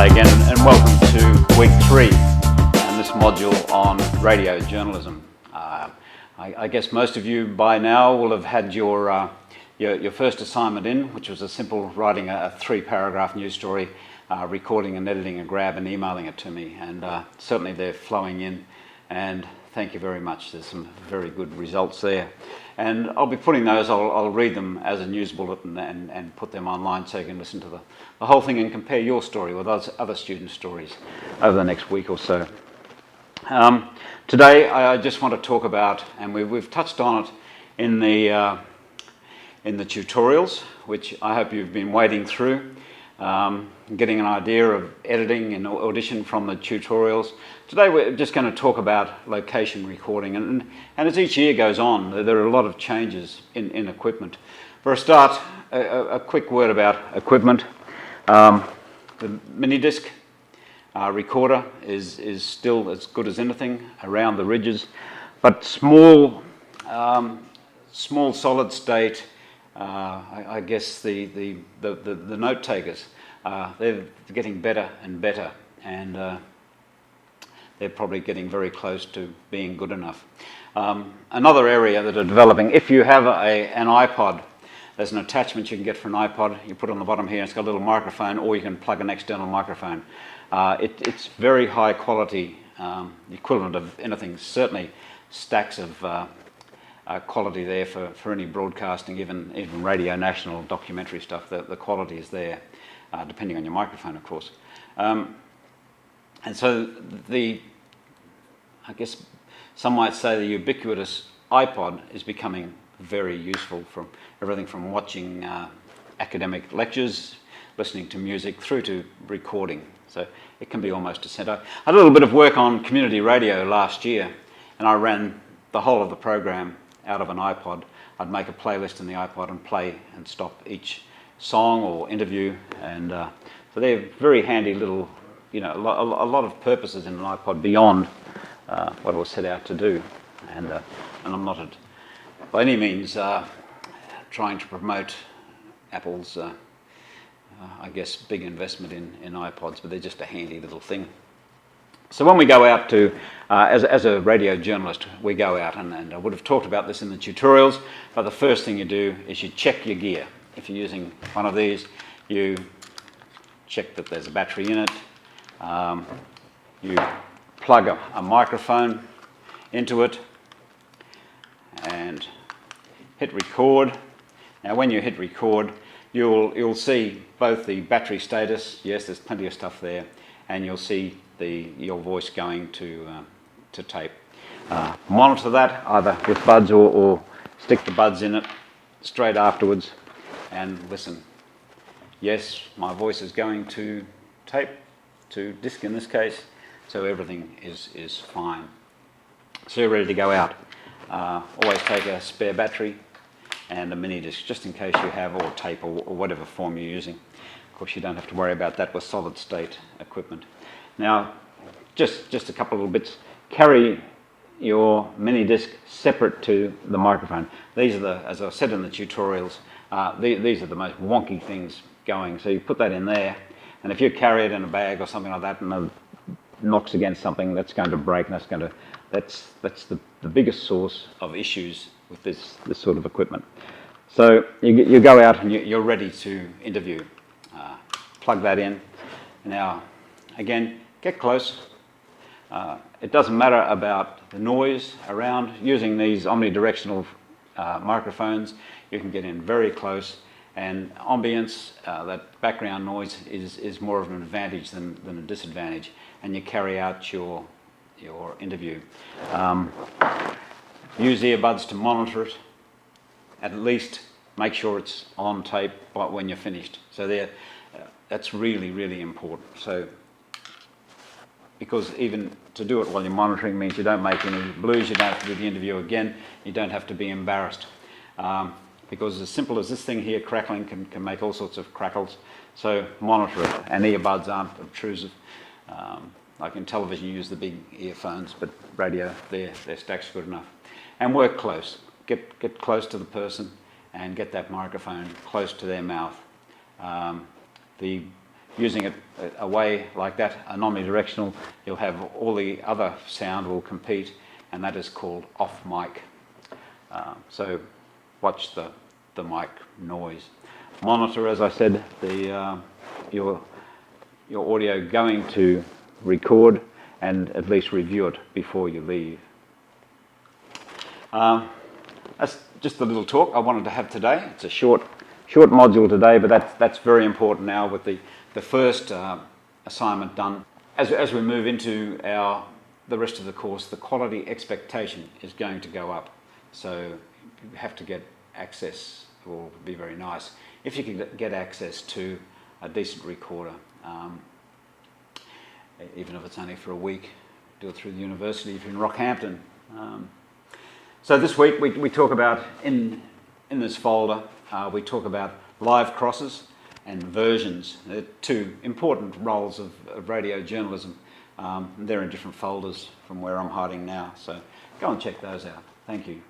Hi again, and welcome to week 3 and this module on radio journalism. I guess most of you by now will have had your first assignment in, which was a simple writing a 3-paragraph news story, recording and editing a grab and emailing it to me, and certainly they're flowing in, and thank you very much. There's some very good results there. And I'll be putting those, I'll read them as a news bulletin and put them online so you can listen to the whole thing and compare your story with other student stories over the next week or so. Today I just want to talk about, and we've touched on it in the tutorials, which I hope you've been wading through, getting an idea of editing and Audition from the tutorials. Today we're just going to talk about location recording, and as each year goes on, there are a lot of changes in equipment. For a start, a quick word about equipment. The Minidisc recorder is still as good as anything around the ridges, but small solid state, I guess the note takers, they're getting better and better, and they're probably getting very close to being good enough. Another area that are developing, if you have an iPod, there's an attachment you can get for an iPod. You put it on the bottom here, it's got a little microphone, or you can plug an external microphone. It's very high quality, equivalent of anything, certainly stacks of quality there for any broadcasting, even Radio National documentary stuff. The quality is there, depending on your microphone, of course. And so I guess some might say the ubiquitous iPod is becoming very useful, from everything from watching academic lectures, listening to music, through to recording. So it can be almost a centre. I did a little bit of work on community radio last year, and I ran the whole of the program out of an iPod. I'd make a playlist in the iPod and play and stop each song or interview, and so they're very handy little, a lot of purposes in an iPod beyond what it was set out to do, and I'm not by any means trying to promote Apple's I guess big investment in iPods, but they're just a handy little thing. So when we go out to, as a radio journalist, we go out, and I would have talked about this in the tutorials, but the first thing you do is you check your gear. If you're using one of these, you check that there's a battery in it. You plug a microphone into it and hit record. Now when you hit record, you'll see both the battery status, yes, there's plenty of stuff there, and you'll see your voice going to tape. Monitor that either with buds or stick the buds in it straight afterwards and listen. Yes, my voice is going to tape, to disc in this case, so everything is fine. So you're ready to go out. Always take a spare battery and a mini disc, just in case you have, or tape, or whatever form you're using. Of course, you don't have to worry about that with solid state equipment. Now, just a couple of little bits. Carry your mini disc separate to the microphone. These are as I said in the tutorials, these are the most wonky things going. So you put that in there, and if you carry it in a bag or something like that, and it knocks against something, that's going to break, and that's the biggest source of issues with this sort of equipment. So you go out and you're ready to interview. Plug that in. Now, again, get close. It doesn't matter about the noise around. Using these omnidirectional microphones, you can get in very close, and ambience, that background noise, is more of an advantage than a disadvantage, and you carry out your interview. Use earbuds to monitor it. At least make sure it's on tape when you're finished. So that's really, really important. So, because even to do it while you're monitoring means you don't make any blues, you don't have to do the interview again, you don't have to be embarrassed. Because as simple as this thing here, crackling can make all sorts of crackles. So monitor it, and earbuds aren't obtrusive. Like in television you use the big earphones, but radio, their stack's good enough. And work close. Get close to the person and get that microphone close to their mouth. The using it away like that, omnidirectional, you'll have all the other sound will compete, and that is called off mic. So watch the mic noise. Monitor, as I said, your audio going to record, and at least review it before you leave. That's just the little talk I wanted to have today. It's a short module today, but that's very important now with the first assignment done. As we move into the rest of the course, the quality expectation is going to go up. So you have to get access, will be very nice if you can get access to a decent recorder, even if it's only for a week. Do it through the university if you're in Rockhampton. So this week we talk about, in this folder, we talk about live crosses and versions. They're two important roles of radio journalism. They're in different folders from where I'm hiding now, so go and check those out. Thank you.